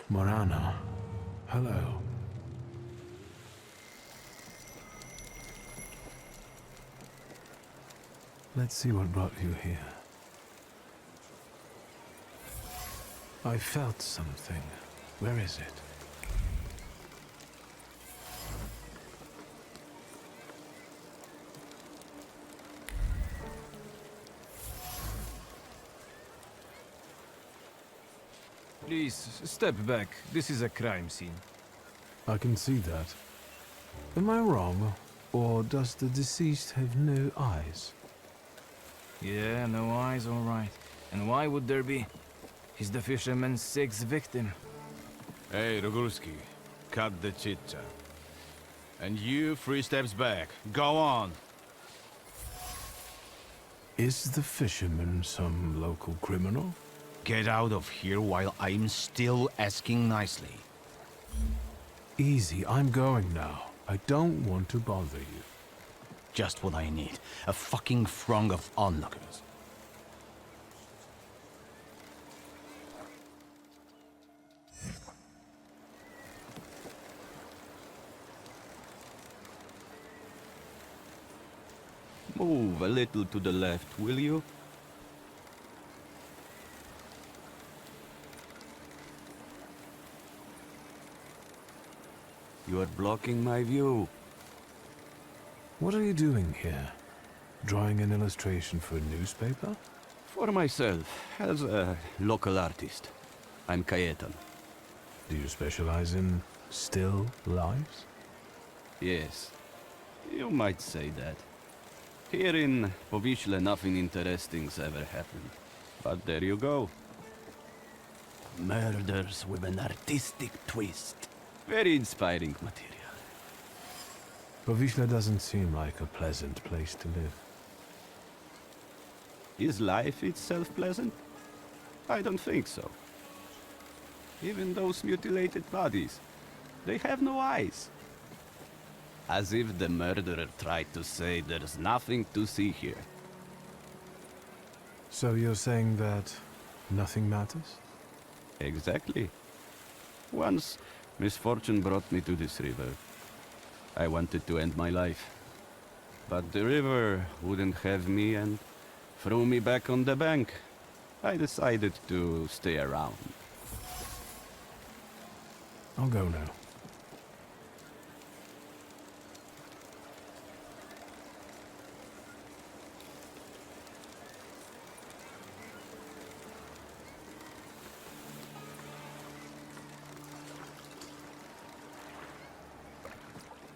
Morana. Hello. Let's see what brought you here. I felt something. Where is it? Please, step back. This is a crime scene. I can see that. Am I wrong? Or does the deceased have no eyes? Yeah, no eyes, all right. And why would there be? He's the fisherman's sixth victim. Hey, Rogulski, cut the chit-chat. And you, 3 steps back. Go on! Is the fisherman some local criminal? Get out of here while I'm still asking nicely. Easy, I'm going now. I don't want to bother you. Just what I need. A fucking throng of onlookers. Move a little to the left, will you? You are blocking my view. What are you doing here? Drawing an illustration for a newspaper? For myself, as a local artist. I'm Cayetan. Do you specialize in still lives? Yes, you might say that. Here in Powiśle nothing interesting's ever happened. But there you go. Murders with an artistic twist. Very inspiring material. Powiśle doesn't seem like a pleasant place to live. Is life itself pleasant? I don't think so. Even those mutilated bodies, they have no eyes. As if the murderer tried to say there's nothing to see here. So you're saying that nothing matters? Exactly. Once, misfortune brought me to this river. I wanted to end my life. But the river wouldn't have me and threw me back on the bank. I decided to stay around. I'll go now.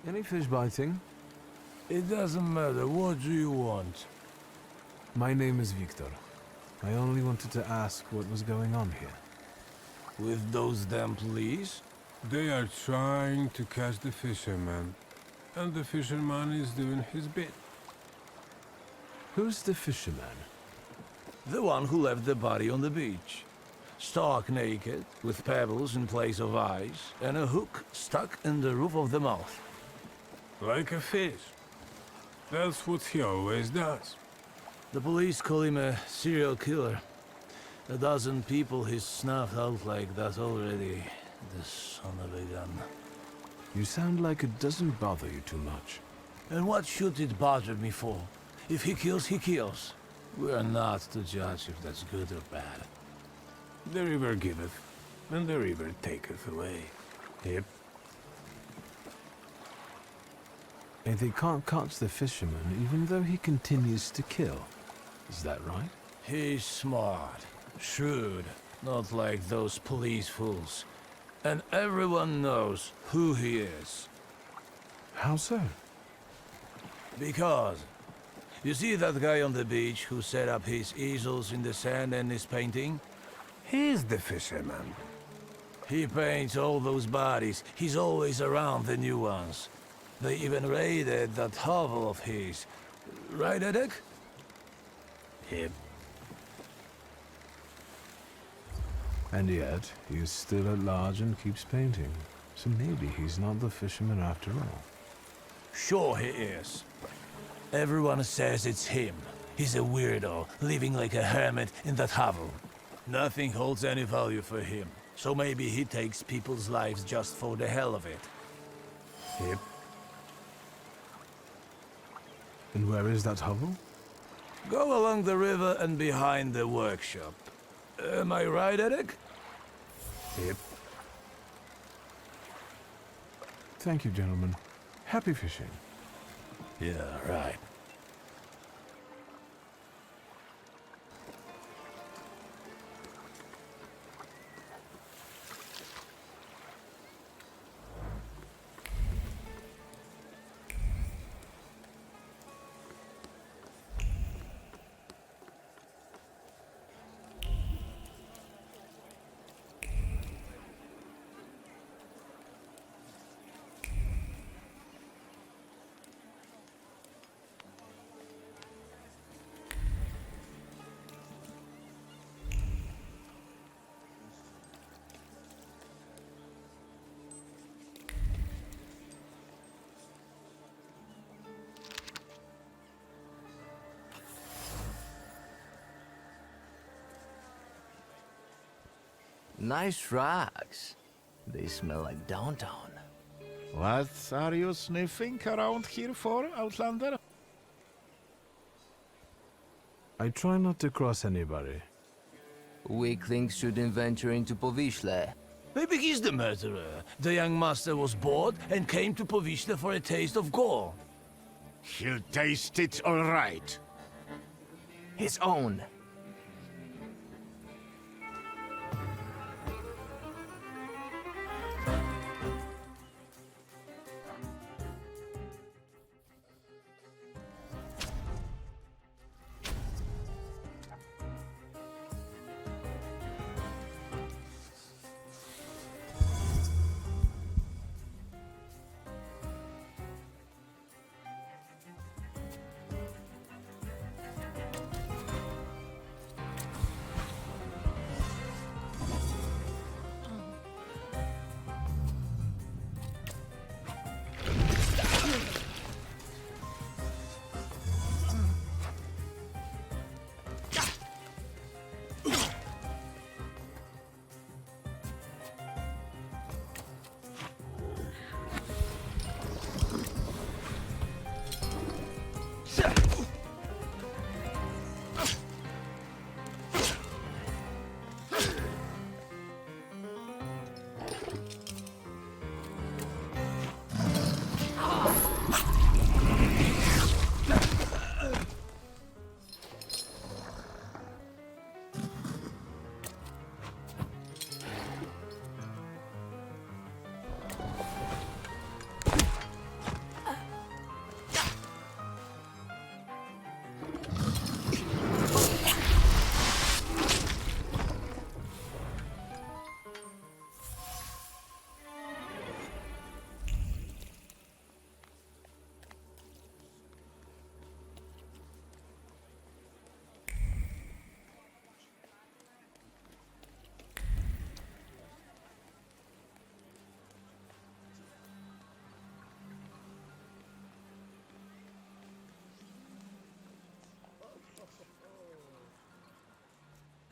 Any fish biting? It doesn't matter. What do you want? My name is Victor. I only wanted to ask what was going on here. With those damn police? They are trying to catch the fisherman, and the fisherman is doing his bit. Who's the fisherman? The one who left the body on the beach. Stark naked, with pebbles in place of eyes, and a hook stuck in the roof of the mouth. Like a fish. That's what he always does. The police call him a serial killer. A dozen people he's snuffed out like that already. The son of a gun. You sound like it doesn't bother you too much. And what should it bother me for? If he kills, he kills. We are not to judge if that's good or bad. The river giveth, and the river taketh away. Yep. And they can't catch the fisherman even though he continues to kill. Is that right? He's smart, shrewd, not like those police fools. And everyone knows who he is. How so? Because, you see that guy on the beach who set up his easels in the sand and is painting? He's the fisherman. He paints all those bodies. He's always around the new ones. They even raided that hovel of his. Right, Edek? Yep. And yet, he's still at large and keeps painting. So maybe he's not the fisherman after all. Sure he is. Everyone says it's him. He's a weirdo, living like a hermit in that hovel. Nothing holds any value for him. So maybe he takes people's lives just for the hell of it. Yep. And where is that hovel? Go along the river and behind the workshop. Am I right, Eric? Yep. Thank you, gentlemen. Happy fishing. Yeah, right. Nice rocks. They smell like downtown. What are you sniffing around here for, Outlander? I try not to cross anybody. Weaklings shouldn't venture into Powiśle. Maybe he's the murderer. The young master was bored and came to Powiśle for a taste of gore. He'll taste it all right. His own.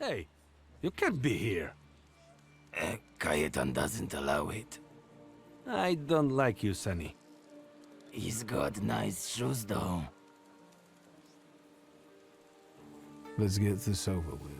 Hey, you can't be here. Cayetan doesn't allow it. I don't like you, Sonny. He's got nice shoes, though. Let's get this over with.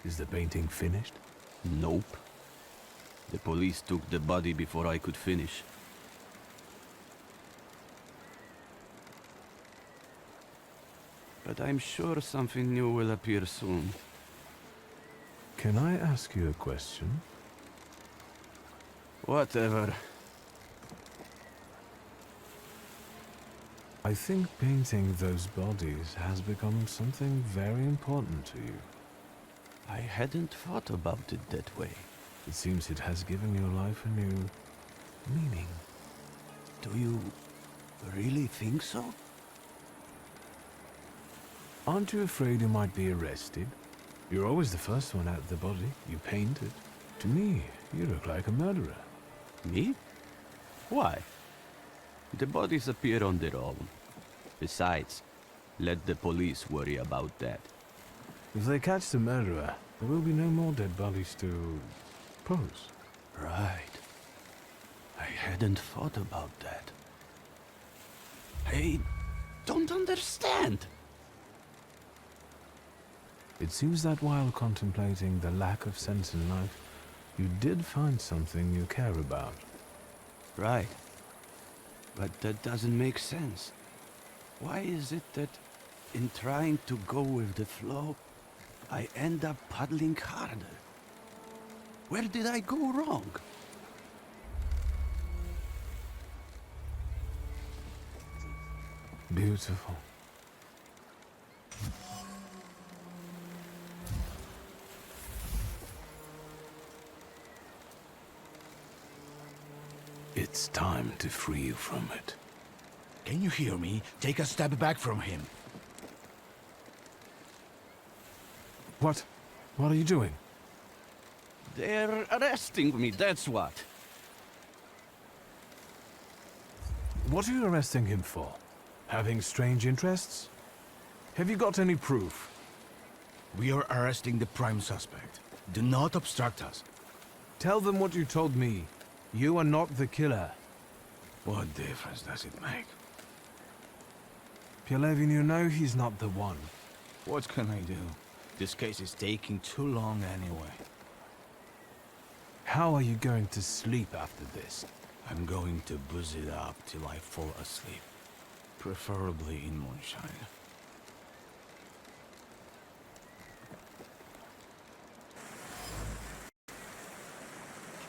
Is the painting finished? Nope. The police took the body before I could finish. But I'm sure something new will appear soon. Can I ask you a question? Whatever. I think painting those bodies has become something very important to you. I hadn't thought about it that way. It seems it has given your life a new meaning. Do you really think so? Aren't you afraid you might be arrested? You're always the first one at the body. You painted. To me, you look like a murderer. Me? Why? The bodies appear on their own. Besides, let the police worry about that. If they catch the murderer, there will be no more dead bodies to pose. Right. I hadn't thought about that. I don't understand. It seems that while contemplating the lack of sense in life, you did find something you care about. Right. But that doesn't make sense. Why is it that in trying to go with the flow, I end up paddling harder? Where did I go wrong? Beautiful. It's time to free you from it. Can you hear me? Take a step back from him. What? What are you doing? They're arresting me, that's what. What are you arresting him for? Having strange interests? Have you got any proof? We are arresting the prime suspect. Do not obstruct us. Tell them what you told me. You are not the killer. What difference does it make? Pielevin, you know he's not the one. What can I do? This case is taking too long anyway. How are you going to sleep after this? I'm going to booze it up till I fall asleep. Preferably in moonshine.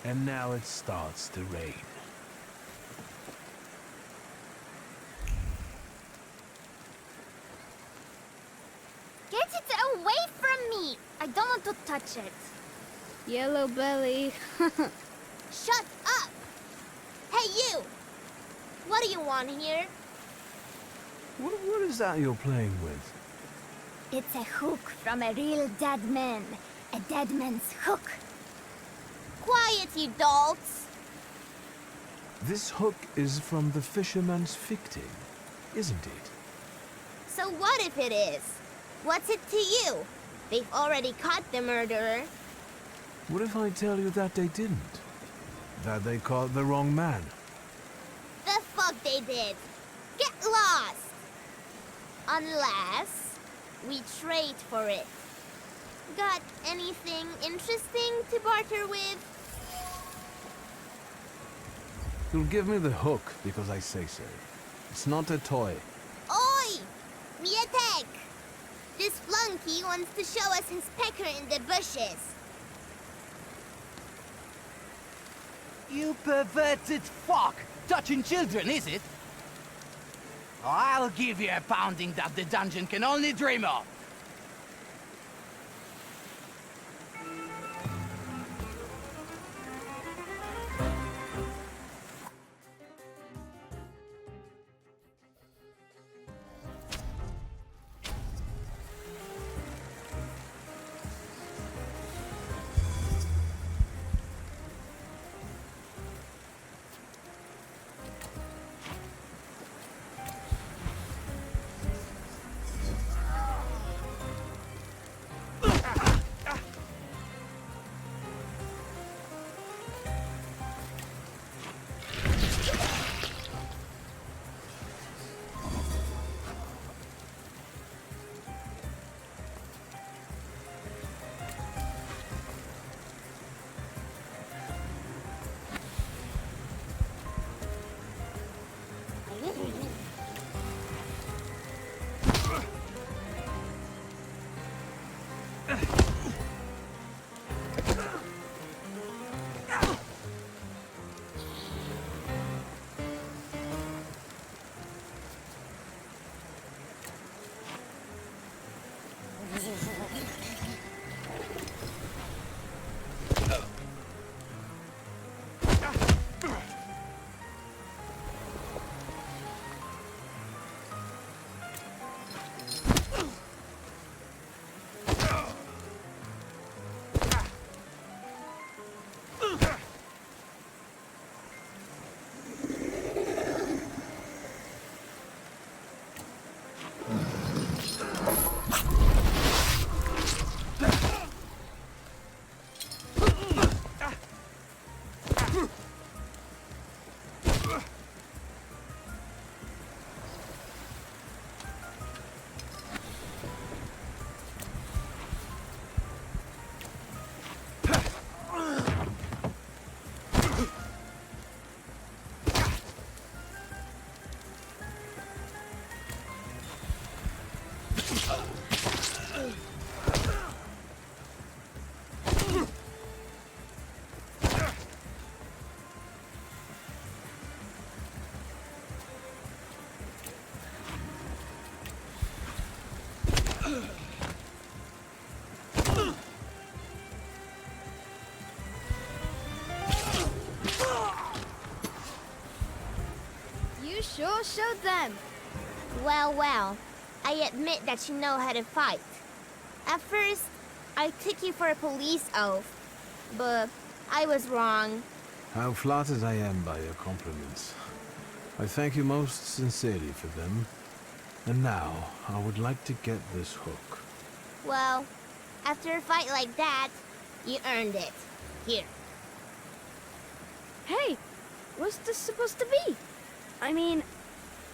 And now it starts to rain. Get it away from me! I don't want to touch it. Yellow belly. Shut up! Hey, you! What do you want here? What is that you're playing with? It's a hook from a real dead man. A dead man's hook. Quiet, you dolts! This hook is from the fisherman's fictive, isn't it? So what if it is? What's it to you? They've already caught the murderer. What if I tell you that they didn't? That they caught the wrong man? The fuck they did! Get lost! Unless we trade for it. Got anything interesting to barter with? You'll give me the hook because I say so. It's not a toy. Oi! Mietek! This flunky wants to show us his pecker in the bushes. You perverted fuck! Touching children, is it? I'll give you a pounding that the dungeon can only dream of. You sure showed them. Well, well. I admit that you know how to fight. At first, I took you for a police oath, but I was wrong. How flattered I am by your compliments. I thank you most sincerely for them. And now, I would like to get this hook. Well, after a fight like that, you earned it. Here. Hey, what's this supposed to be? I mean...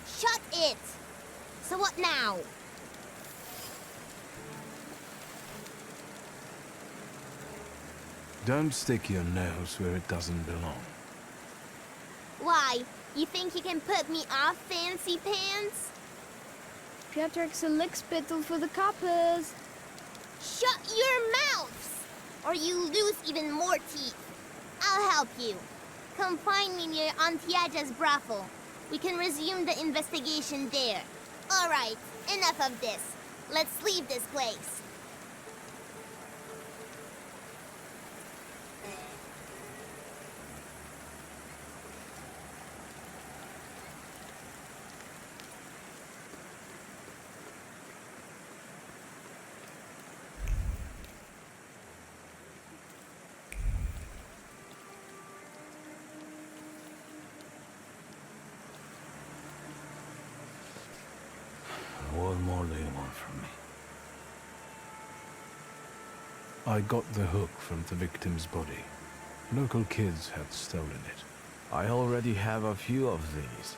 Shut it! So what now? Don't stick your nose where it doesn't belong. Why? You think you can put me off, fancy pants? Piotr's a lick spittle for the coppers. Shut your mouths! Or you lose even more teeth. I'll help you. Come find me near Antiaja's brothel. We can resume the investigation there. All right, enough of this. Let's leave this place. What more do you want from me? I got the hook from the victim's body. Local kids had stolen it. I already have a few of these.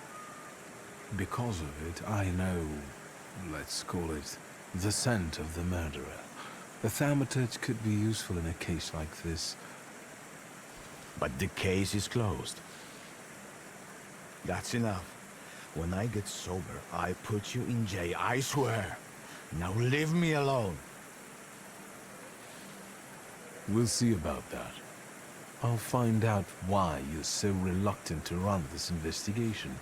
Because of it, I know, let's call it, the scent of the murderer. The Thaumaturge could be useful in a case like this. But the case is closed. That's enough. When I get sober, I put you in jail, I swear. Now leave me alone. We'll see about that. I'll find out why you're so reluctant to run this investigation,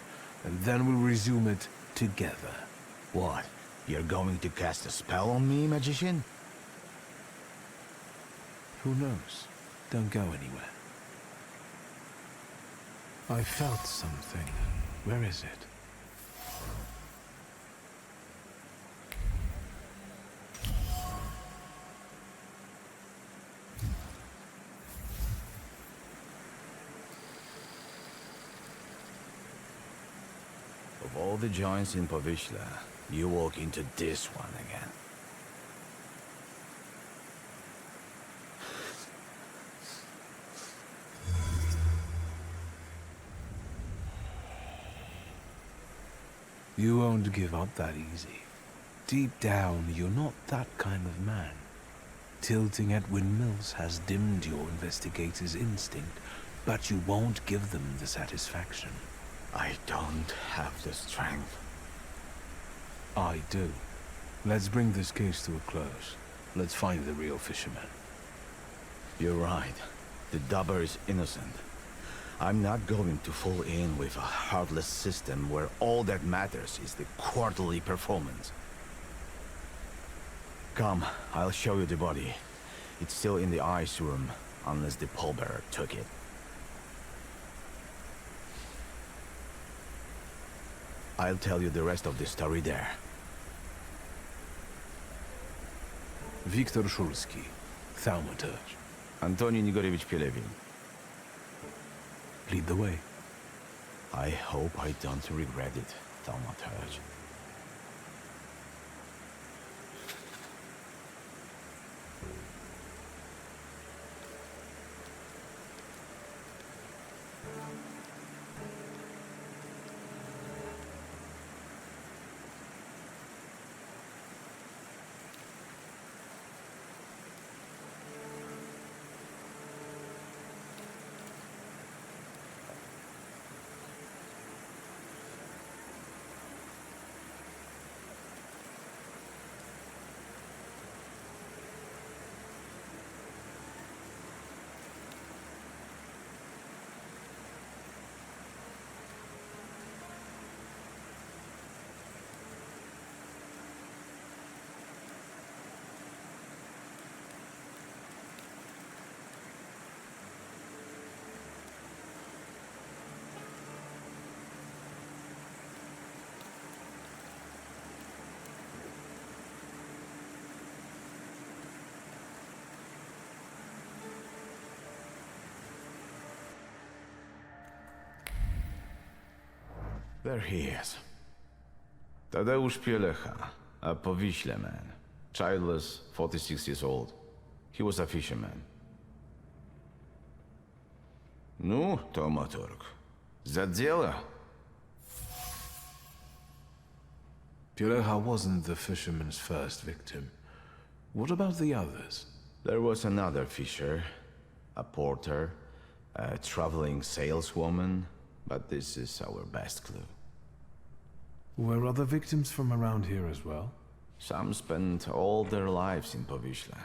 and then we'll resume it together. What? You're going to cast a spell on me, magician? Who knows? Don't go anywhere. I felt something. Where is it? Of all the joints in Povishla, you walk into this one again. You won't give up that easy. Deep down, you're not that kind of man. Tilting at windmills has dimmed your investigator's instinct, but you won't give them the satisfaction. I don't have the strength. I do. Let's bring this case to a close. Let's find the real fisherman. You're right. The dubber is innocent. I'm not going to fall in with a heartless system where all that matters is the quarterly performance. Come, I'll show you the body. It's still in the ice room, unless the pallbearer took it. I'll tell you the rest of the story there. Wiktor Szulski, Thaumaturge. Antoni Nigorevich Pielewin. Lead the way. I hope I don't regret it, Thaumaturge. There he is. Tadeusz Pielecha, a Powiśle man. Childless, 46 years old. He was a fisherman. Ну, Thaumaturge, за дело. Pielecha wasn't the fisherman's first victim. What about the others? There was another fisher, a porter, a traveling saleswoman, but this is our best clue. Were other victims from around here as well? Some spent all their lives in Powiśle.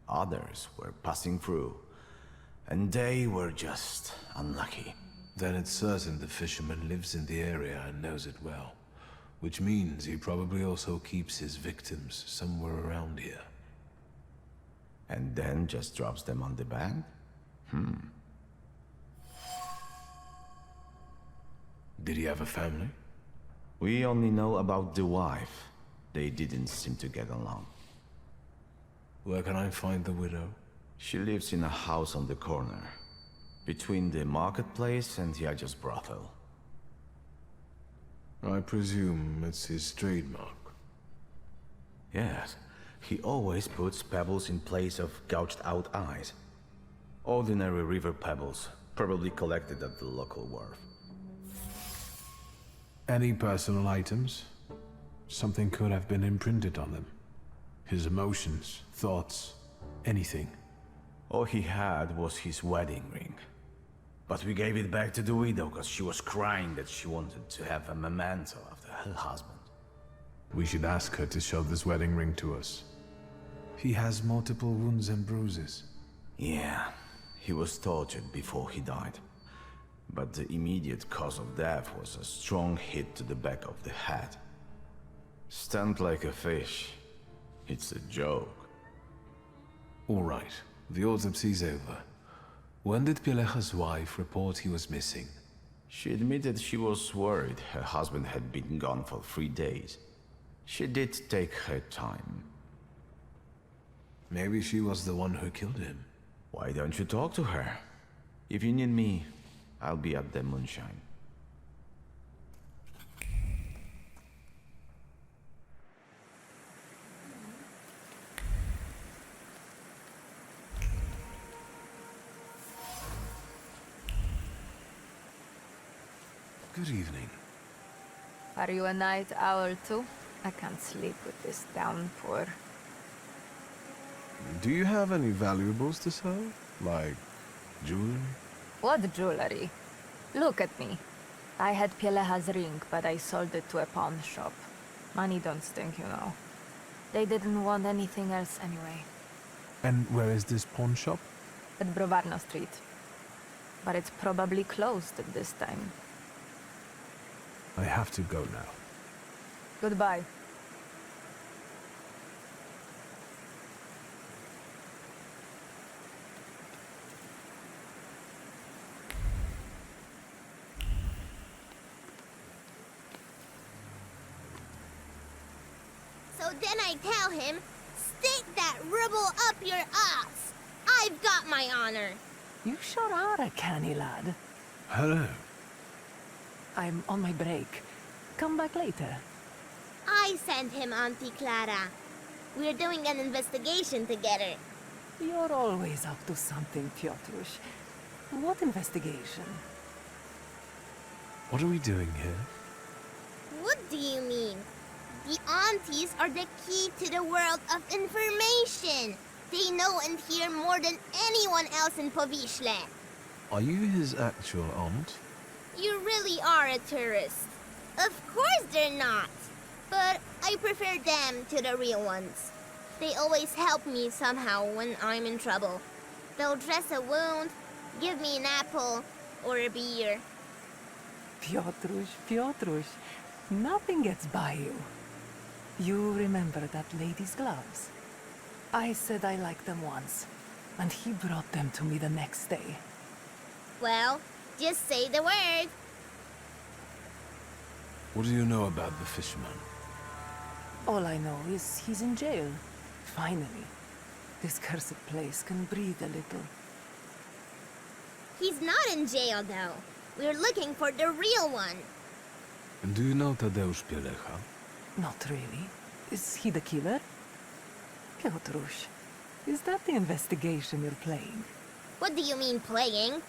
Others were passing through, and they were just unlucky. Then it's certain the fisherman lives in the area and knows it well. Which means he probably also keeps his victims somewhere around here. And then just drops them on the bank? Did he have a family? We only know about the wife. They didn't seem to get along. Where can I find the widow? She lives in a house on the corner, between the marketplace and Yaja's brothel. I presume it's his trademark. Yes, he always puts pebbles in place of gouged out eyes. Ordinary river pebbles, probably collected at the local wharf. Any personal items? Something could have been imprinted on them. His emotions, thoughts, anything. All he had was his wedding ring. But we gave it back to the widow because she was crying that she wanted to have a memento after her husband. We should ask her to show this wedding ring to us. He has multiple wounds and bruises. Yeah, he was tortured before he died. But the immediate cause of death was a strong hit to the back of the head. Stunned like a fish. It's a joke. All right, the autopsy's over. When did Pielecha's wife report he was missing? She admitted she was worried her husband had been gone for 3 days. She did take her time. Maybe she was the one who killed him. Why don't you talk to her? If you need me, I'll be at the moonshine. Good evening. Are you a night owl too? I can't sleep with this downpour. Do you have any valuables to sell? Like jewelry? What jewelry? Look at me. I had Pielecha's ring, but I sold it to a pawn shop. Money don't stink, you know. They didn't want anything else anyway. And where is this pawn shop? At Brovarno Street. But it's probably closed at this time. I have to go now. Goodbye. So then I tell him, stick that rubble up your ass. I've got my honor. You sure are a canny lad. Hello. I'm on my break. Come back later. I sent him, Auntie Clara. We're doing an investigation together. You're always up to something, Piotrush. What investigation? What are we doing here? What do you mean? The aunties are the key to the world of information. They know and hear more than anyone else in Powiśle. Are you his actual aunt? You really are a tourist. Of course they're not. But I prefer them to the real ones. They always help me somehow when I'm in trouble. They'll dress a wound, give me an apple, or a beer. Piotrush, nothing gets by you. You remember that lady's gloves? I said I liked them once, and he brought them to me the next day. Well, just say the word. What do you know about the fisherman? All I know is he's in jail. Finally. This cursed place can breathe a little. He's not in jail, though. We're looking for the real one. And do you know Tadeusz Pielecha? Not really. Is he the killer? Piotrush, is that the investigation you're playing? What do you mean, playing?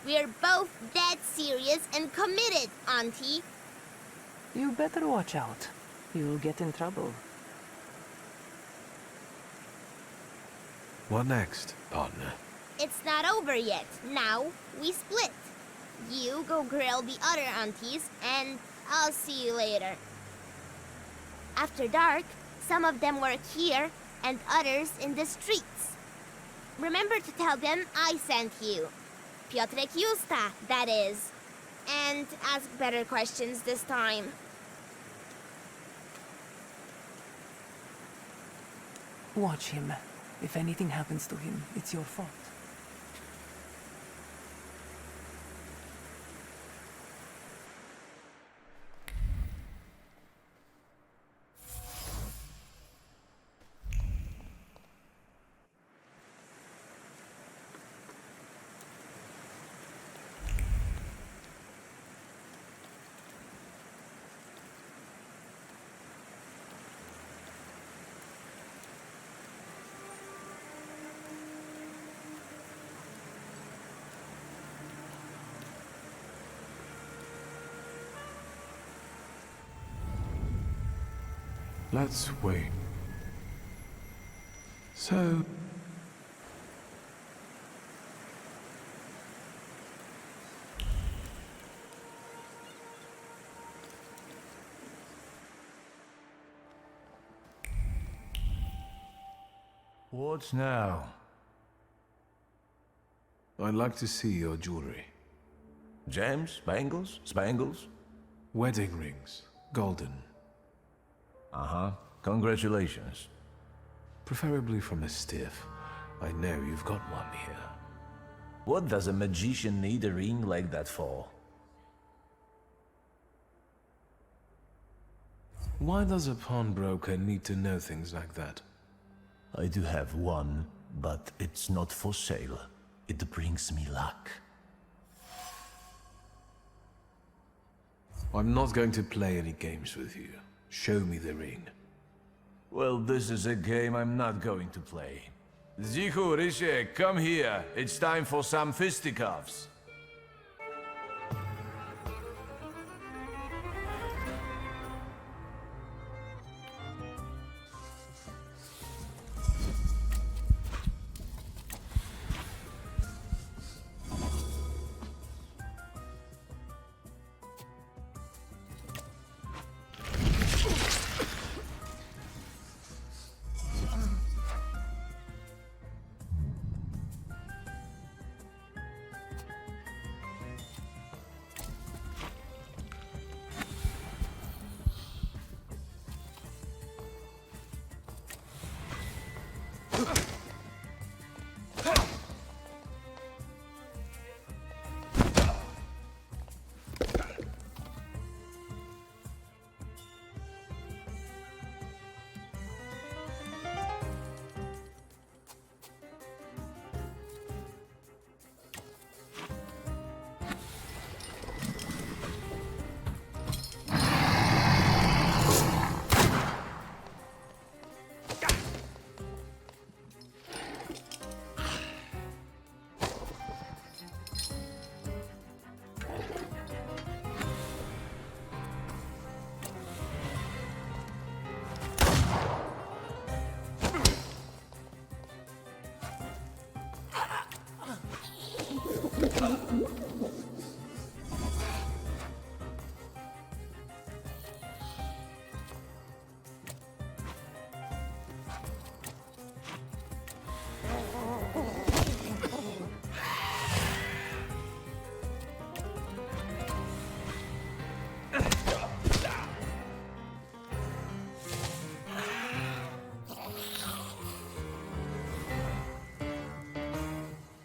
We're both dead serious and committed, Auntie. You better watch out. You'll get in trouble. What next, partner? It's not over yet. Now, we split. You go grill the other aunties, and I'll see you later. After dark, some of them work here, and others in the streets. Remember to tell them I sent you. Piotrek Justa, that is. And ask better questions this time. Watch him. If anything happens to him, it's your fault. Let's wait. So... What now? I'd like to see your jewelry. Gems? Bangles? Spangles? Wedding rings. Golden. Uh-huh. Congratulations. Preferably from a stiff. I know you've got one here. What does a magician need a ring like that for? Why does a pawnbroker need to know things like that? I do have one, but it's not for sale. It brings me luck. I'm not going to play any games with you. Show me the ring. Well, this is a game I'm not going to play. Zichu, Rishek, come here. It's time for some fisticuffs.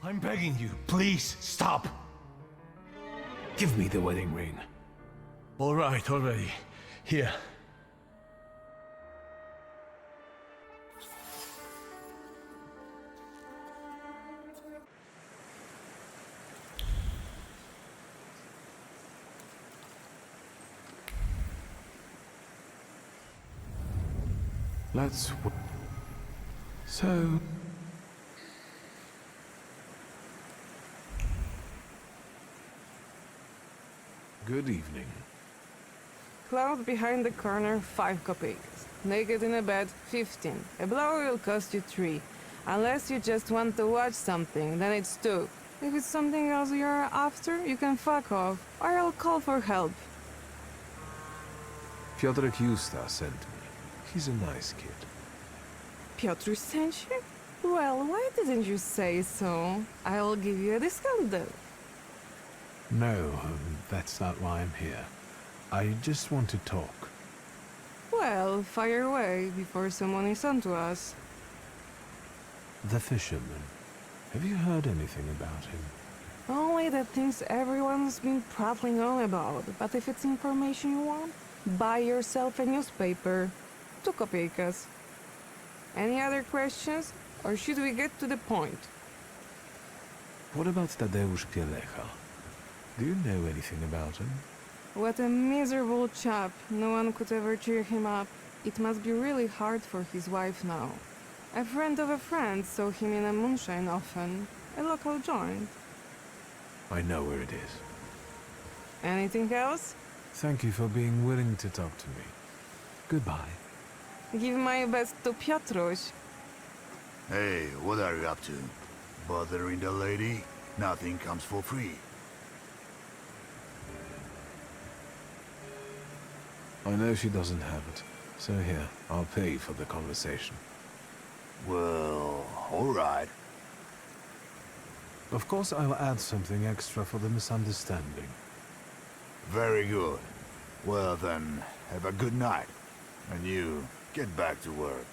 I'm begging you, please stop. Give me the wedding ring. All right, already. Here. Let's... So... Good evening. Cloud behind the corner, 5 kopecks. Naked in a bed, 15. A blow will cost you 3. Unless you just want to watch something, then it's 2. If it's something else you're after, you can fuck off, or I'll call for help. Piotrek Justa sent me. He's a nice kid. Piotr sent you? Well, why didn't you say so? I'll give you a discount though. No, that's not why I'm here. I just want to talk. Well, fire away before someone is onto us. The fisherman. Have you heard anything about him? Only the things everyone's been prattling on about. But if it's information you want, buy yourself a newspaper. 2 kopeckas. Any other questions? Or should we get to the point? What about Tadeusz Pielecha? Do you know anything about him? What a miserable chap. No one could ever cheer him up. It must be really hard for his wife now. A friend of a friend saw him in a moonshine often. A local joint. I know where it is. Anything else? Thank you for being willing to talk to me. Goodbye. Give my best to Piotruś. Hey, what are you up to? Bothering the lady? Nothing comes for free. I know she doesn't have it. So here, I'll pay for the conversation. Well, all right. Of course, I'll add something extra for the misunderstanding. Very good. Well then, have a good night. And you, get back to work.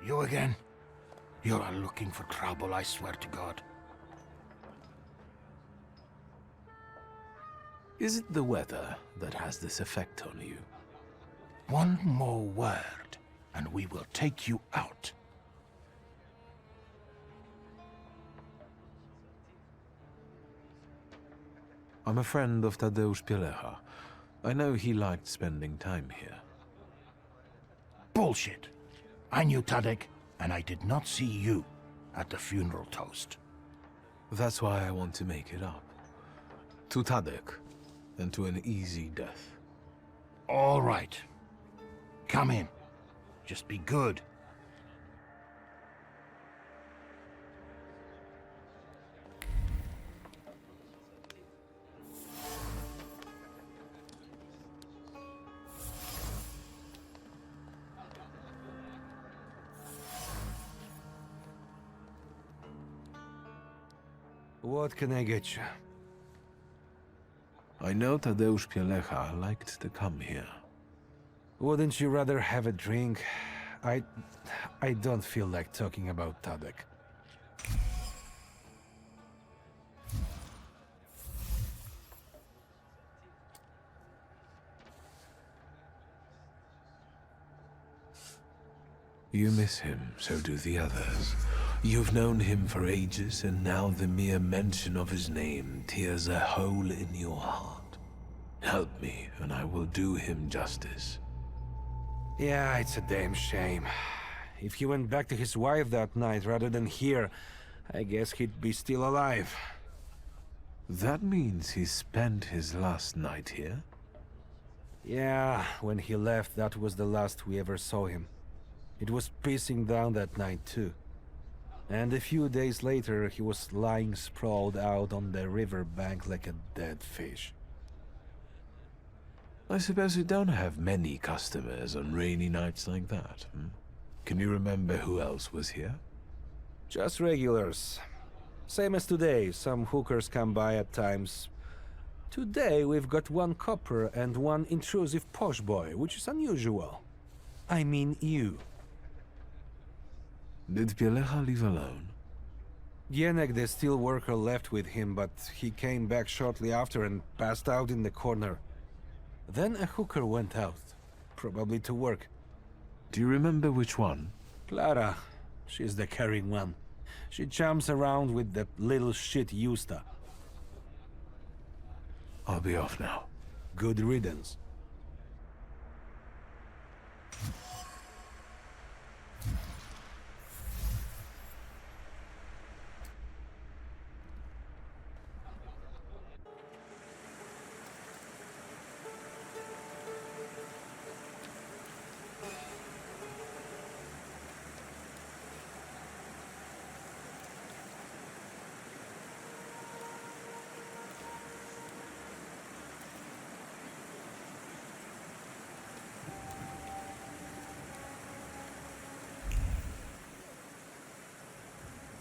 You again? You are looking for trouble, I swear to God. Is it the weather that has this effect on you? One more word, and we will take you out. I'm a friend of Tadeusz Pielecha. I know he liked spending time here. Bullshit. I knew Tadek, and I did not see you at the funeral toast. That's why I want to make it up. To Tadek, and to an easy death. All right. Come in. Just be good. What can I get you? I know Tadeusz Pielecha liked to come here. Wouldn't you rather have a drink? I don't feel like talking about Tadek. You miss him, so do the others. You've known him for ages, and now the mere mention of his name tears a hole in your heart. Help me, and I will do him justice. Yeah, it's a damn shame. If he went back to his wife that night rather than here, I guess he'd be still alive. That means he spent his last night here? Yeah, when he left, that was the last we ever saw him. It was pissing down that night too. And a few days later, he was lying sprawled out on the river bank like a dead fish. I suppose you don't have many customers on rainy nights like that, hmm? Can you remember who else was here? Just regulars. Same as today, some hookers come by at times. Today we've got one copper and one intrusive posh boy, which is unusual. I mean you. Did Pielecha leave alone? Jenek, the steel worker, left with him, but he came back shortly after and passed out in the corner. Then a hooker went out, probably to work. Do you remember which one? Clara. She's the carrying one. She jumps around with that little shit Justa. I'll be off now. Good riddance.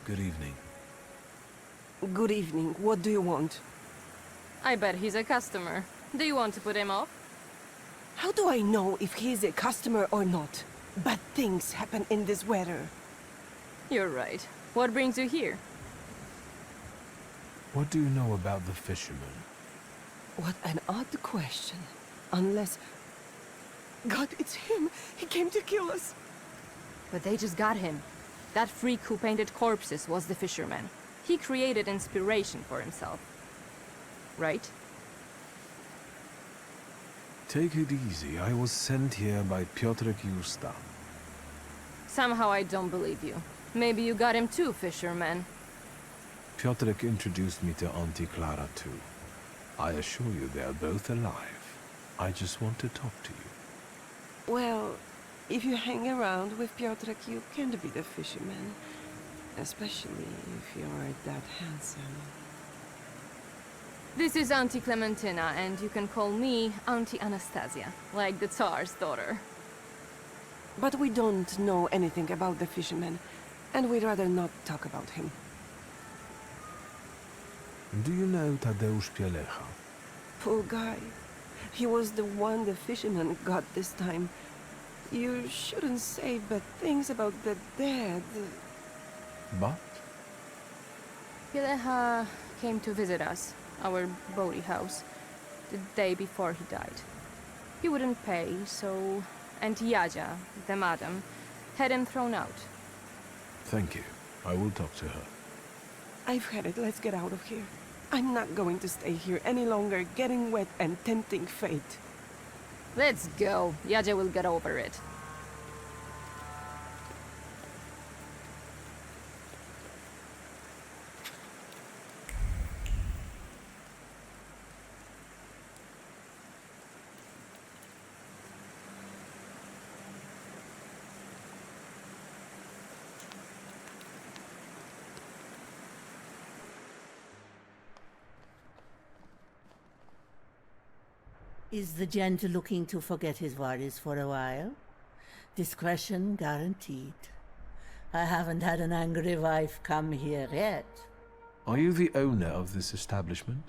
Good evening. Good evening. What do you want? I bet he's a customer. Do you want to put him off? How do I know if he's a customer or not? Bad things happen in this weather. You're right. What brings you here? What do you know about the fisherman? What an odd question. Unless... God, it's him! He came to kill us! But they just got him. That freak who painted corpses was the fisherman. He created inspiration for himself. Right? Take it easy. I was sent here by Piotr Justa. Somehow I don't believe you. Maybe you got him too, fisherman. Piotr introduced me to Auntie Clara too. I assure you they're both alive. I just want to talk to you. Well, if you hang around with Piotr, you can't be the fisherman. Especially if you're that handsome. This is Auntie Clementina, and you can call me Auntie Anastasia, like the Tsar's daughter. But we don't know anything about the fisherman, and we'd rather not talk about him. Do you know Tadeusz Pielecha? Poor guy. He was the one the fisherman got this time. You shouldn't say bad things about the dead. But? Pielecha came to visit us, our boaty house, the day before he died. He wouldn't pay, so Auntie Jadzia, the madam, had him thrown out. Thank you. I will talk to her. I've had it. Let's get out of here. I'm not going to stay here any longer, getting wet and tempting fate. Let's go. Jadzia will get over it. Is the gent looking to forget his worries for a while? Discretion guaranteed. I haven't had an angry wife come here yet. Are you the owner of this establishment?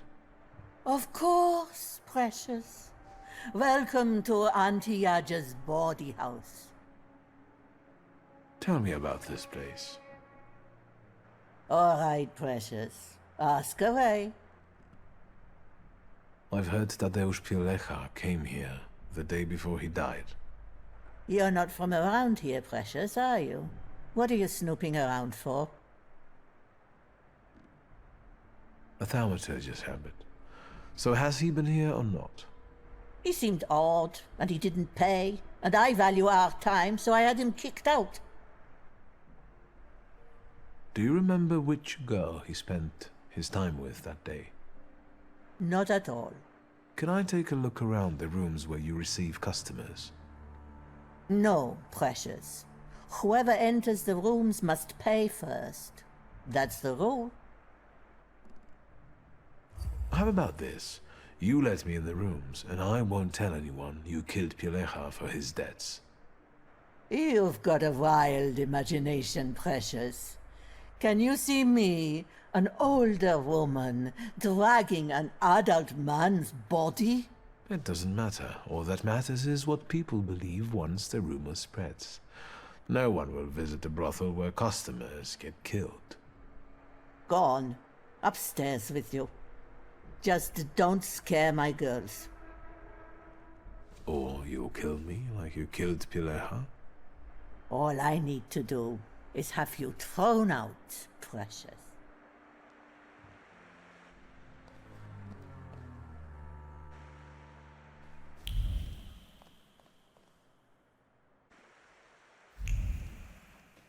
Of course, precious. Welcome to Auntie Jadzie's bawdy house. Tell me about this place. All right, precious. Ask away. I've heard Tadeusz Pielecha came here the day before he died. You're not from around here, precious, are you? What are you snooping around for? A Thaumaturge's habit. So has he been here or not? He seemed odd, and he didn't pay, and I value our time, so I had him kicked out. Do you remember which girl he spent his time with that day? Not at all. Can I take a look around the rooms where you receive customers? No, precious. Whoever enters the rooms must pay first. That's the rule. How about this? You let me in the rooms, and I won't tell anyone you killed Pielecha for his debts. You've got a wild imagination, precious. Can you see me, an older woman, dragging an adult man's body? It doesn't matter. All that matters is what people believe once the rumor spreads. No one will visit a brothel where customers get killed. Gone. Upstairs with you. Just don't scare my girls. Or you'll kill me like you killed Pielecha? All I need to do is have you thrown out, precious.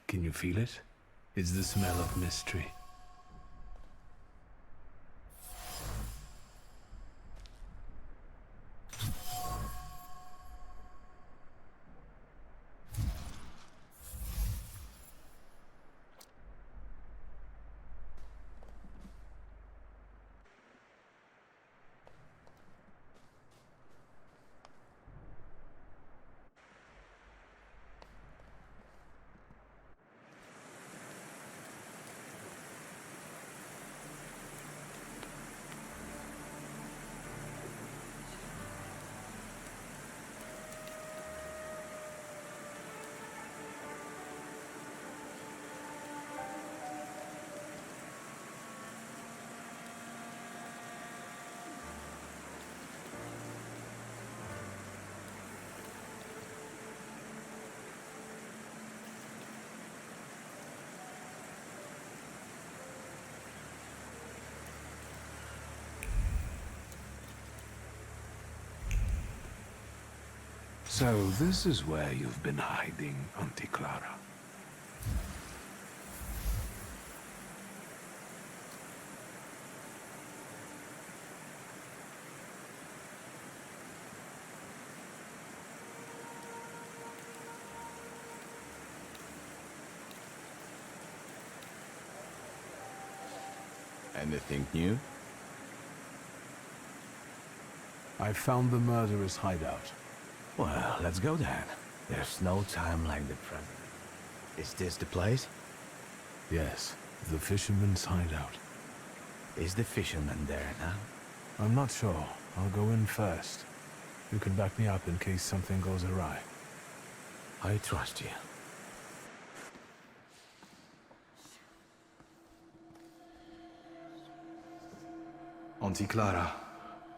Can you feel it? It's the smell of mystery. So this is where you've been hiding, Auntie Clara. Anything new? I found the murderer's hideout. Well, let's go then. There's no time like the present. Is this the place? Yes, the fisherman's hideout. Is the fisherman there now? I'm not sure. I'll go in first. You can back me up in case something goes awry. I trust you. Auntie Clara,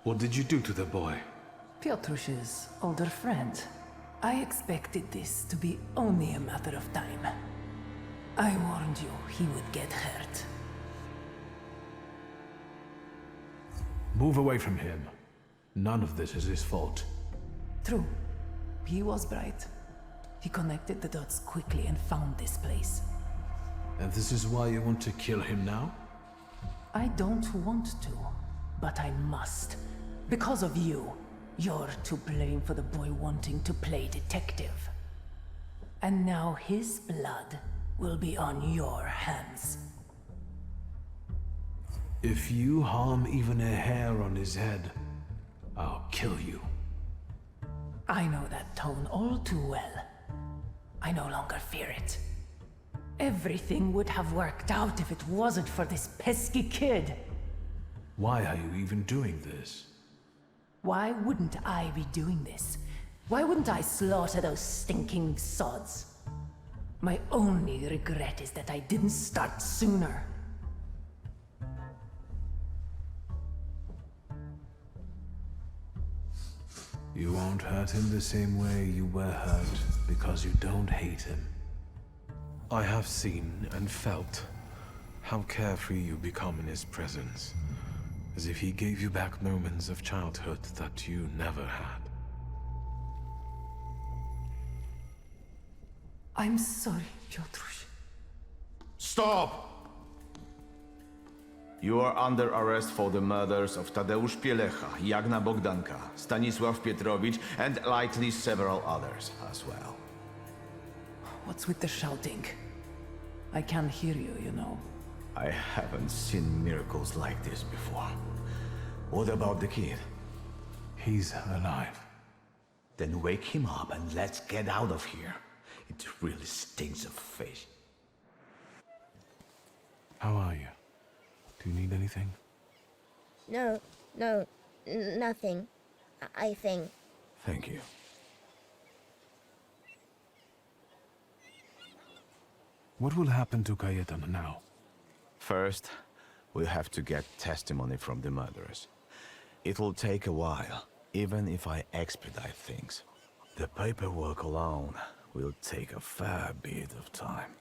what did you do to the boy? Piotrus's older friend. I expected this to be only a matter of time. I warned you he would get hurt. Move away from him. None of this is his fault. True. He was bright. He connected the dots quickly and found this place. And this is why you want to kill him now? I don't want to, but I must. Because of you. You're to blame for the boy wanting to play detective. And now his blood will be on your hands. If you harm even a hair on his head, I'll kill you. I know that tone all too well. I no longer fear it. Everything would have worked out if it wasn't for this pesky kid. Why are you even doing this? Why wouldn't I be doing this? Why wouldn't I slaughter those stinking sods? My only regret is that I didn't start sooner. You won't hurt him the same way you were hurt because you don't hate him. I have seen and felt how carefree you become in his presence, as if he gave you back moments of childhood that you never had. I'm sorry, Piotruś. Stop! You are under arrest for the murders of Tadeusz Pielecha, Jagna Bogdanka, Stanisław Pietrowicz, and likely several others as well. What's with the shouting? I can't hear you, you know. I haven't seen miracles like this before. What about the kid? He's alive. Then wake him up and let's get out of here. It really stinks of fish. How are you? Do you need anything? No, nothing. I think. Thank you. What will happen to Cayetano now? First, we'll have to get testimony from the murderers. It'll take a while, even if I expedite things. The paperwork alone will take a fair bit of time.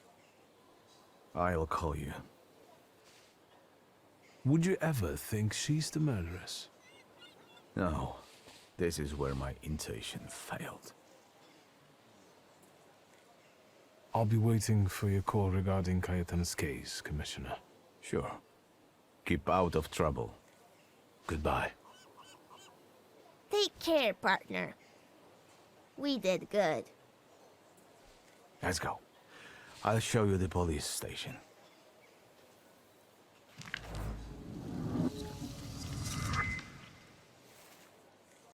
I'll call you. Would you ever think she's the murderess? No. This is where my intuition failed. I'll be waiting for your call regarding Cayetano's case, Commissioner. Sure. Keep out of trouble. Goodbye. Take care, partner. We did good. Let's go. I'll show you the police station.